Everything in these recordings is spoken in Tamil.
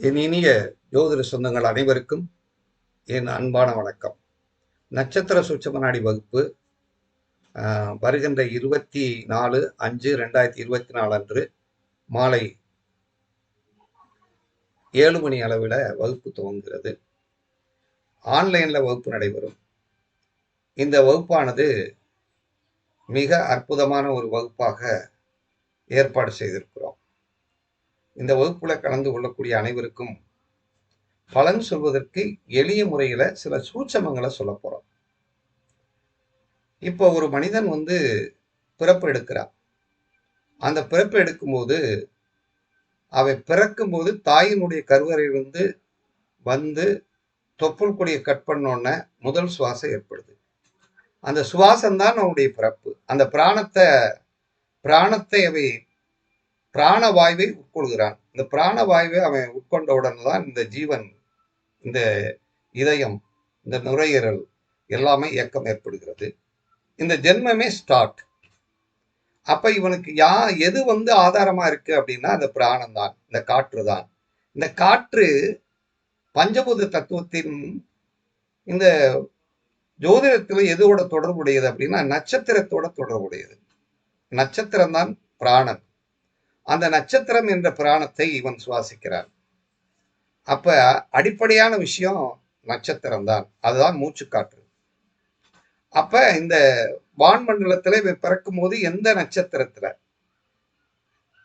என் இனிய ஜோதிட சொந்தங்கள் அனைவருக்கும் என் அன்பான வணக்கம். நட்சத்திர சூட்சும வகுப்பு வருகின்ற 24/5/2024 அன்று மாலை 7 மணி அளவில் வகுப்பு துவங்குகிறது. ஆன்லைனில் வகுப்பு நடைபெறும். இந்த வகுப்பானது மிக அற்புதமான ஒரு வகுப்பாக ஏற்பாடு செய்திருக்கிறோம். இந்த வகுப்பில் கலந்து கொள்ளக்கூடிய அனைவருக்கும் பலன் சொல்வதற்கு எளிய முறையில சில சூட்சமங்களை சொல்ல போறோம். இப்போ ஒரு மனிதன் பிறப்பு எடுக்கிறான். அந்த பிறப்பு எடுக்கும்போது அவன் பிறக்கும்போது தாயினுடைய கருவறையிலிருந்து வந்து தொப்புள் கொடியை கட் பண்ணோன்ன முதல் சுவாசம் ஏற்படுது. அந்த சுவாசம் தான் அவனுடைய பிறப்பு. அந்த பிராணத்தை அவை பிராணவாயுவை உட்கொள்கிறான். இந்த பிராணவாயுவை அவன் உட்கொண்டவுடன் தான் இந்த ஜீவன், இந்த இதயம், இந்த நுரையீரல் எல்லாமே இயக்கம் ஏற்படுகிறது. இந்த ஜென்மமே ஸ்டார்ட். அப்ப இவனுக்கு எது ஆதாரமா இருக்கு அப்படின்னா அந்த பிராணம் தான், இந்த காற்று தான். இந்த காற்று பஞ்சபூத தத்துவத்தின் இந்த ஜோதிடத்துல எதோட தொடர்புடையது அப்படின்னா நட்சத்திரத்தோட தொடர்புடையது. நட்சத்திரம் தான் பிராணன். அந்த நட்சத்திரம் என்ற பிராணத்தை இவன் சுவாசிக்கிறான். அப்ப அடிப்படையான விஷயம் நட்சத்திரம் தான். அதுதான் மூச்சு காற்று. அப்ப இந்த வான்மண்டலத்துல இவன் பிறக்கும் போது எந்த நட்சத்திரத்துல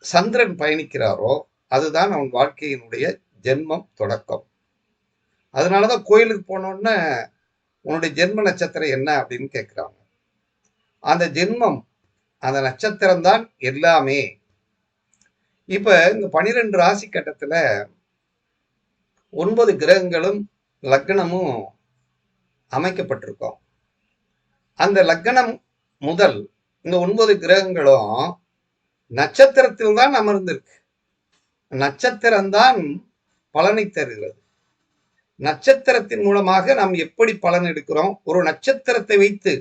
சந்திரன் பயணிக்கிறாரோ அதுதான் அவன் வாழ்க்கையினுடைய ஜென்மம் தொடக்கம். அதனாலதான் கோயிலுக்கு போனோன்னு உன்னுடைய ஜென்ம நட்சத்திரம் என்ன அப்படின்னு கேட்கிறாங்க. அந்த ஜென்மம், அந்த நட்சத்திரம் தான் எல்லாமே. இப்ப இந்த 12 ராசி கட்டத்துல 9 கிரகங்களும் லக்னமும் அமைக்கப்பட்டிருக்கோம். அந்த லக்னம் முதல் இந்த 9 கிரகங்களும் நட்சத்திரத்தில் தான் அமர்ந்திருக்கு. நட்சத்திரம்தான் பலனை தருகிறது. நட்சத்திரத்தின் மூலமாக நாம் எப்படி பலன் எடுக்கிறோம்? ஒரு நட்சத்திரத்தை வைத்து,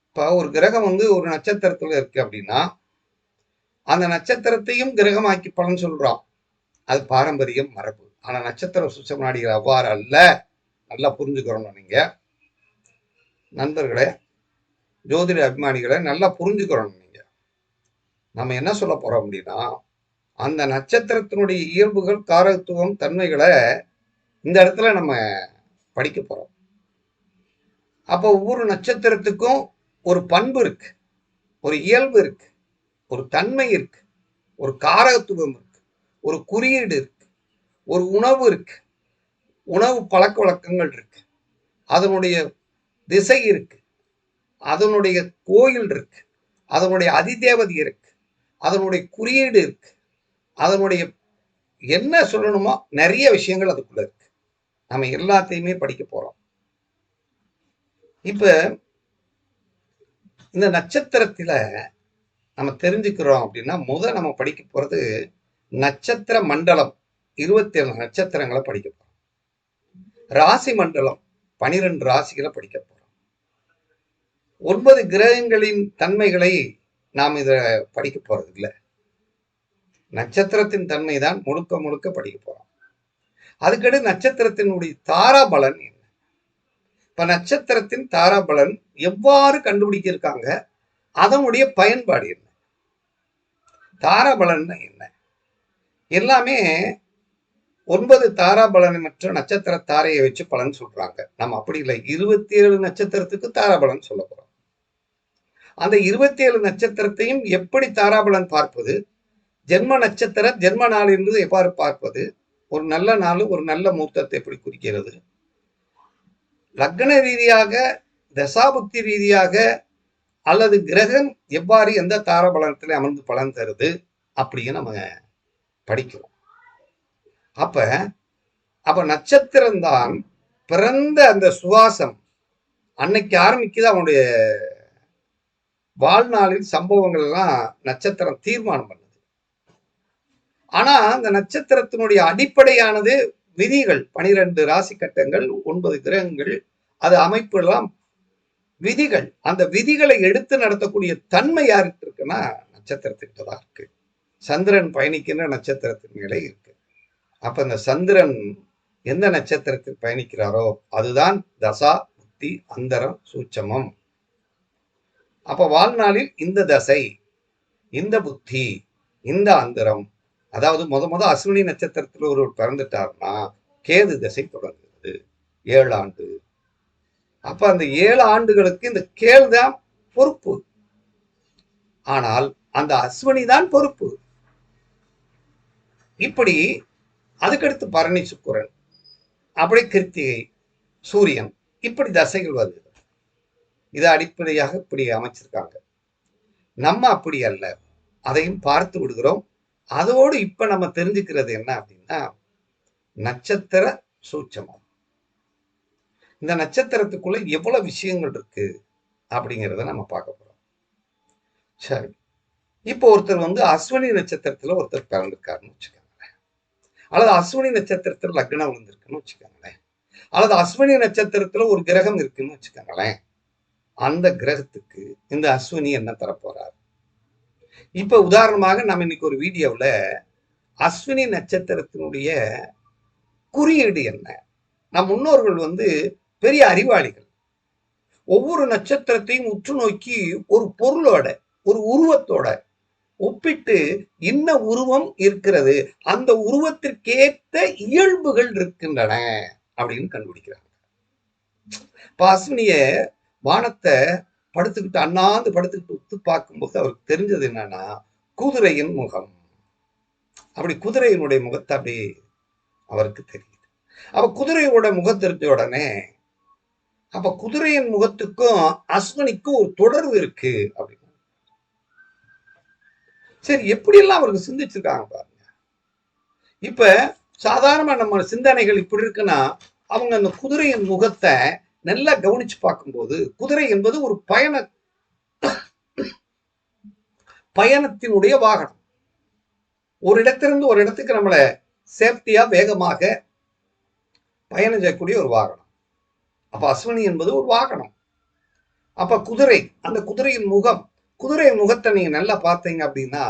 இப்ப ஒரு கிரகம் ஒரு நட்சத்திரத்துல இருக்கு அப்படின்னா அந்த நட்சத்திரத்தையும் கிரகமாக்கி பலன் சொல்றோம். அது பாரம்பரியம், மரபு. ஆனா நட்சத்திர சூட்சும நாடிகள் அவ்வாறு அல்ல. நல்லா புரிஞ்சுக்கிறோம். நீங்க நண்பர்களே, ஜோதிட அபிமானிகளை நல்லா புரிஞ்சுக்கிறோம். நீங்க நம்ம என்ன சொல்ல போறோம் அப்படின்னா அந்த நட்சத்திரத்தினுடைய இயல்புகள், காரகத்துவம், தன்மைகளை இந்த இடத்துல நம்ம படிக்க போறோம். அப்ப ஒவ்வொரு நட்சத்திரத்துக்கும் ஒரு பண்பு இருக்கு, ஒரு இயல்பு இருக்கு, ஒரு தன்மை இருக்கு, ஒரு காரகத்துவம் இருக்கு, ஒரு குறியீடு இருக்கு, ஒரு உணவு இருக்கு, உணவு பழக்க வழக்கங்கள் இருக்கு, அதனுடைய திசை இருக்கு, அதனுடைய கோயில் இருக்கு, அதனுடைய அதிதேவதை இருக்கு, அதனுடைய குறியீடு இருக்கு, அதனுடைய என்ன சொல்லணுமோ நிறைய விஷயங்கள் அதுக்குள்ள இருக்கு. நம்ம எல்லாத்தையுமே படிக்க போறோம். இப்ப இந்த நட்சத்திரத்துல நம்ம தெரிஞ்சுக்கிறோம் அப்படின்னா நம்ம படிக்க போறது நட்சத்திர மண்டலம். 27 நட்சத்திரங்களை படிக்க போறோம். ராசி மண்டலம் 12 ராசிகளை படிக்க போறோம். 9 கிரகங்களின் தன்மைகளை நாம் இத படிக்க போறது இல்லை. நட்சத்திரத்தின் தன்மை தான் முழுக்க முழுக்க படிக்க போறோம். அதுக்கடுத்து நட்சத்திரத்தினுடைய தாராபலன் என்ன? இப்ப நட்சத்திரத்தின் தாராபலன் எவ்வாறு கண்டுபிடிச்சிருக்காங்க, அதனுடைய பயன்பாடு என்ன, தாராபலன் என்ன, எல்லாமே 9 தாராபலன் மற்ற நட்சத்திர தாரையை வச்சு பலன் சொல்றாங்க. நம்ம அப்படி இல்லை. 27 நட்சத்திரத்துக்கு தாராபலன் சொல்ல போறோம். அந்த 27 நட்சத்திரத்தையும் எப்படி தாராபலன் பார்ப்பது, ஜென்ம நட்சத்திர ஜென்ம நாள் என்பது எவ்வாறு பார்ப்பது, ஒரு நல்ல நாள், ஒரு நல்ல மூர்த்தத்தை எப்படி குறிக்கிறது, லக்ன ரீதியாக, தசாபுக்தி ரீதியாக, அல்லது கிரகம் எவ்வாறு எந்த தாராபலனத்தில் அமர்ந்து பலன் தருது அப்படின்னு நம்ம படிக்கிறோம். அப்ப நட்சத்திரம்தான் பிறந்த அந்த சுவாசம் அன்னைக்கு ஆரம்பிக்குது. அவனுடைய வாழ்நாளில் சம்பவங்கள் எல்லாம் நட்சத்திரம் தீர்மானம் பண்ணுது. ஆனா அந்த நட்சத்திரத்தினுடைய அடிப்படையானது விதிகள். 12 ராசி கட்டங்கள், 9 கிரகங்கள், அது அமைப்பு எல்லாம் விதிகள். அந்த விதிகளை எடுத்து நடத்தக்கூடிய தன்மை யாருக்கு இருக்குன்னா நட்சத்திரத்திற்கு தான் இருக்கு. சந்திரன் பயணிக்கின்ற நட்சத்திரத்தின் நிலை இருக்கு. அப்ப இந்த சந்திரன் எந்த நட்சத்திரத்தில் பயணிக்கிறாரோ அதுதான் தசா புத்தி அந்தரம் சூட்சமம். அப்ப வாழ்நாளில் இந்த தசை, இந்த புத்தி, இந்த அந்தரம், அதாவது முத அஸ்வினி நட்சத்திரத்தில் ஒருவர் பிறந்துட்டார்னா கேது தசை தொடங்குகிறது 7 ஆண்டு. அப்ப அந்த 7 ஆண்டுகளுக்கு இந்த கேள் தான் பொறுப்பு. ஆனால் அந்த அஸ்வினி தான் பொறுப்பு. இப்படி அதுக்கடுத்து பரணி சுக்கிரன், அப்படி கிருத்திகை சூரியன், இப்படி தசைகள் வருது. இதை அடிப்படையாக இப்படி அமைச்சிருக்காங்க. நம்ம அப்படி அல்ல, அதையும் பார்த்து விடுகிறோம். அதோடு இப்ப நம்ம தெரிஞ்சுக்கிறது என்ன அப்படின்னா நட்சத்திர சூட்சமம். இந்த நட்சத்திரத்துக்குள்ள எவ்வளவு விஷயங்கள் இருக்கு அப்படிங்கிறத நம்ம பார்க்க போறோம். சரி, இப்போ ஒருத்தர் அஸ்வினி நட்சத்திரத்துல ஒருத்தர் பிறந்திருக்காருன்னு வச்சுக்கோங்களேன், அல்லது அஸ்வினி நட்சத்திரத்துல லக்னம் விழுந்திருக்குன்னு வச்சுக்கோங்களேன், அல்லது அஸ்வினி நட்சத்திரத்துல ஒரு கிரகம் இருக்குன்னு வச்சுக்கோங்களேன். அந்த கிரகத்துக்கு இந்த அஸ்வினி என்ன தரப்போறார்? இப்ப உதாரணமாக நம்ம இன்னைக்கு ஒரு வீடியோவில் அஸ்வினி நட்சத்திரத்தினுடைய குறியீடு என்ன? நம் முன்னோர்கள் பெரிய அறிவாளிகள். ஒவ்வொரு நட்சத்திரத்தையும் உற்று நோக்கி ஒரு பொருளோட, ஒரு உருவத்தோட ஒப்பிட்டு என்ன உருவம் இருக்கிறது, அந்த உருவத்திற்கேற்ற இயல்புகள் இருக்கின்றன அப்படின்னு கண்டுபிடிக்கிறாங்க. இப்ப அஸ்வினிய வானத்தை படுத்துக்கிட்டு அண்ணாந்து படுத்துக்கிட்டு உத்து பார்க்கும்போது அவருக்கு தெரிஞ்சது என்னன்னா குதிரையின் முகம். அப்படி குதிரையினுடைய முகத்தை அப்படி அவருக்கு தெரியுது. அப்ப குதிரையோட முகம் தெரிஞ்ச உடனே அப்ப குதிரையின் முகத்துக்கும் அஸ்வினிக்கும் ஒரு தொடர்பு இருக்கு அப்படின்னு. சரி, எப்படி எல்லாம் அவருக்கு சிந்திச்சிருக்காங்க பாருங்க. இப்ப சாதாரணமா நம்ம சிந்தனைகள் இப்படி இருக்குன்னா அவங்க அந்த குதிரையின் முகத்தை நல்லா கவனிச்சு பார்க்கும்போது குதிரை என்பது ஒரு பயணத்தினுடைய வாகனம். ஒரு இடத்திலிருந்து ஒரு இடத்துக்கு நம்மளை சேஃப்டியா வேகமாக பயணம் செய்யக்கூடிய ஒரு வாகனம். அப்ப அஸ்வினி என்பது ஒரு வாகனம். அப்ப குதிரை, அந்த குதிரையின் முகம், குதிரையின் முகத்தை நீங்க நல்லா பார்த்தீங்க அப்படின்னா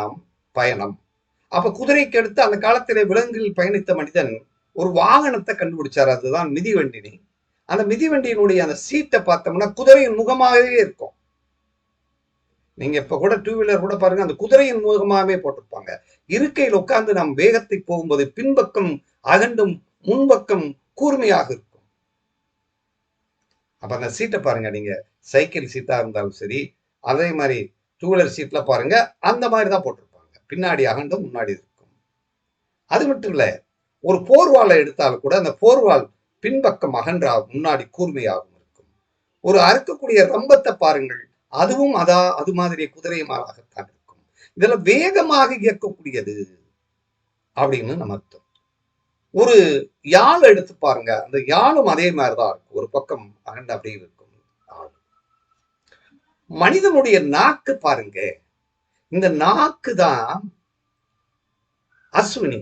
பயணம். அப்ப குதிரைக்கு அடுத்து அந்த காலத்திலே விலங்குகளில் பயணித்த மனிதன் ஒரு வாகனத்தை கண்டுபிடிச்சார், அதுதான் மிதிவண்டினி. அந்த மிதிவண்டியினுடைய அந்த சீட்டை பார்த்தோம்னா குதிரையின் முகமாகவே இருக்கும். நீங்க இப்ப கூட 2 வீலர் கூட பாருங்க, அந்த குதிரையின் முகமாகவே போட்டிருப்பாங்க. இருக்கையில் உட்கார்ந்து நாம் வேகத்தை போகும்போது பின்பக்கம் அகண்டும் முன்பக்கம் கூர்மையாக இருக்கும். அப்ப அந்த சீட்டை பாருங்க, நீங்க சைக்கிள் சீட்டா இருந்தாலும் சரி, அதே மாதிரி 2 வீலர் சீட்ல பாருங்க, அந்த மாதிரி தான் போட்டிருப்பாங்க. பின்னாடி அகண்டும் முன்னாடி இருக்கும். அது மட்டும் இல்ல, ஒரு போர்வாலை எடுத்தாலும் கூட அந்த போர்வால் பின்பக்கம் அகன்றா முன்னாடி கூர்மையாகவும் இருக்கும். ஒரு அறுக்கக்கூடிய ரம்பத்தை பாருங்கள், அதுவும் அது மாதிரி குதிரை மாறாகத்தான் இருக்கும். இதெல்லாம் வேகமாக இயக்கக்கூடியது அப்படின்னு நம்ம அர்த்தம். ஒரு யாழ் எடுத்து பாருங்க, அந்த யாழும் அதே மாதிரிதான் இருக்கும். ஒரு பக்கம் அகண்டு அப்படியே இருக்கும். மனிதனுடைய நாக்கு பாருங்க, இந்த நாக்கு தான் அஸ்வினி.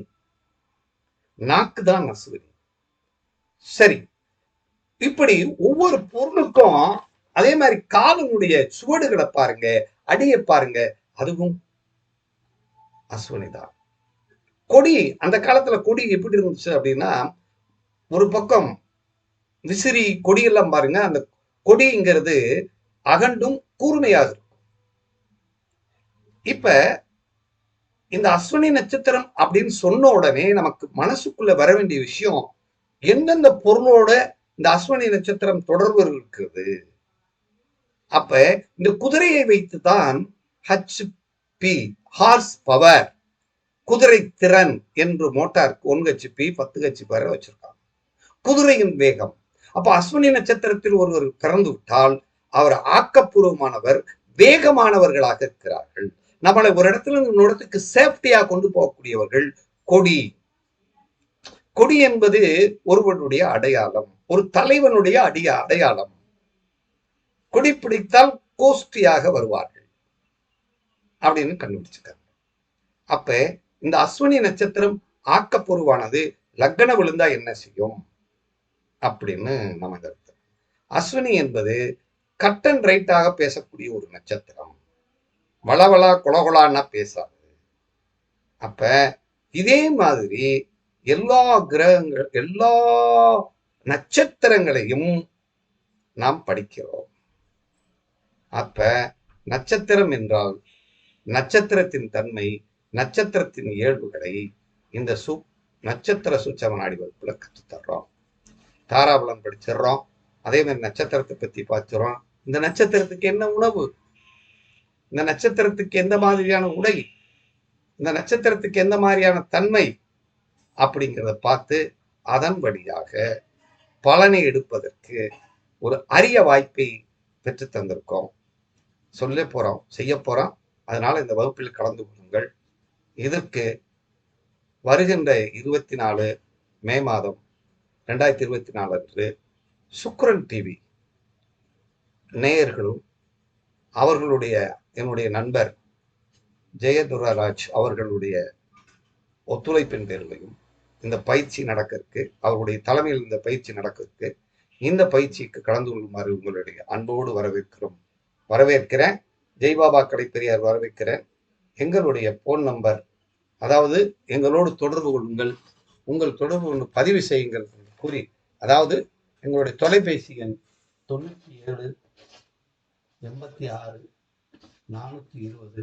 நாக்கு தான் அஸ்வினி. சரி, இப்படி ஒவ்வொரு பொருளுக்கும் அதே மாதிரி காலனுடைய சுவடுகளை பாருங்க, அடியை பாருங்க, அதுவும் அஸ்வினிதான். கொடி, அந்த காலத்துல கொடி எப்படி இருந்துச்சு அப்படின்னா ஒரு பக்கம் விசிறி கொடியெல்லாம் பாருங்க, அந்த கொடிங்கிறது அகண்டும் கூர்மையாக இருக்கும். இப்ப இந்த அஸ்வினி நட்சத்திரம் அப்படின்னு சொன்ன உடனே நமக்கு மனசுக்குள்ள வர வேண்டிய விஷயம், எந்தெந்த பொருளோட இந்த அஸ்வினி நட்சத்திரம் தொடர்பு இருக்கிறது. அப்ப இந்த குதிரையை வைத்துதான் HP ஹார்ஸ் பவர், குதிரை திறன் என்று மோட்டாருக்கு 1 HP 10 HP வரை வச்சிருக்காங்க. குதிரையின் வேகம். அப்ப அஸ்வினி நட்சத்திரத்தில் ஒருவர் பிறந்து விட்டால் அவர் ஆக்கப்பூர்வமானவர், வேகமானவர்களாக இருக்கிறார்கள். நம்மளை ஒரு இடத்துல இன்னொரு இடத்துக்கு சேஃப்டியா கொண்டு போகக்கூடியவர்கள். கொடி, கொடி என்பது ஒருவனுடைய அடையாளம், ஒரு தலைவனுடைய அடையாளம். கொடி பிடித்தால் கோஷ்டியாக வருவார்கள் அப்படின்னு கண்டுபிடிச்சிருக்காங்க. அப்ப இந்த அஸ்வினி நட்சத்திரம் ஆக்கப்பூர்வமானது. லக்ன விழுந்தா என்ன செய்யும் அப்படின்னு நம்ம கருத்து. அஸ்வினி என்பது கட் அண்ட் ரைட்டாக பேசக்கூடிய ஒரு நட்சத்திரம். வளவளா கொலகொலான்னா பேசாது. அப்ப இதே மாதிரி எல்லா கிரகங்கள், எல்லா நட்சத்திரங்களையும் நாம் படிக்கிறோம். அப்ப நட்சத்திரம் என்றால் நட்சத்திரத்தின் தன்மை, நட்சத்திரத்தின் இயல்புகளை இந்த நட்சத்திர சூட்சம நாடி வகுப்புல கற்றுத்தர்றோம். தாராபலம் படிச்சிடறோம். அதே மாதிரி நட்சத்திரத்தை பத்தி பார்த்துறோம். இந்த நட்சத்திரத்துக்கு என்ன உணவு, இந்த நட்சத்திரத்துக்கு எந்த மாதிரியான உடை, இந்த நட்சத்திரத்துக்கு எந்த மாதிரியான தன்மை அப்படிங்கிறத பார்த்து அதன் வழியாக பலனை எடுப்பதற்கு ஒரு அரிய வாய்ப்பை பெற்று தந்திருக்கோம். சொல்ல போறோம், செய்ய போறோம். அதனால இந்த வகுப்பில் கலந்து கொள்ளுங்கள். இதற்கு வருகின்ற 24 மே மாதம் 2024 அன்று சுக்ரன் டிவி நேயர்களும் அவர்களுடைய என்னுடைய நண்பர் ஜெயதுரராஜ் அவர்களுடைய ஒத்துழைப்பின் பேரிலையும் இந்த பயிற்சி நடக்கிறதுக்கு, அவருடைய தலைமையில் இந்த பயிற்சி நடக்கிறதுக்கு, இந்த பயிற்சிக்கு கலந்து கொள்ளுமாறு உங்களுடைய அன்போடு வரவேற்கிறேன். ஜெய்பாபா கடைப்பெரியார் வரவேற்கிறேன். எங்களுடைய போன் நம்பர், அதாவது எங்களோடு தொடர்பு கொள்ளுங்கள், உங்கள் தொடர்பு கொண்டு பதிவு செய்யுங்கள் கூறி, அதாவது எங்களுடைய தொலைபேசி எண் 97 86 420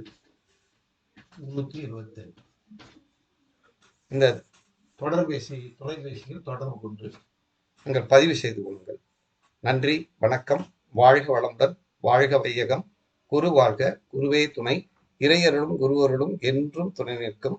328. இந்த தொலைபேசியில் தொடர்பு கொண்டு நீங்கள் பதிவு செய்து கொள்ளுங்கள். நன்றி, வணக்கம். வாழ்க வளமுடன், வாழ்க வையகம். குரு வாழ்க, குருவே துணை. இறையருளும் குருவருளும் என்றும் துணை நிற்கும்.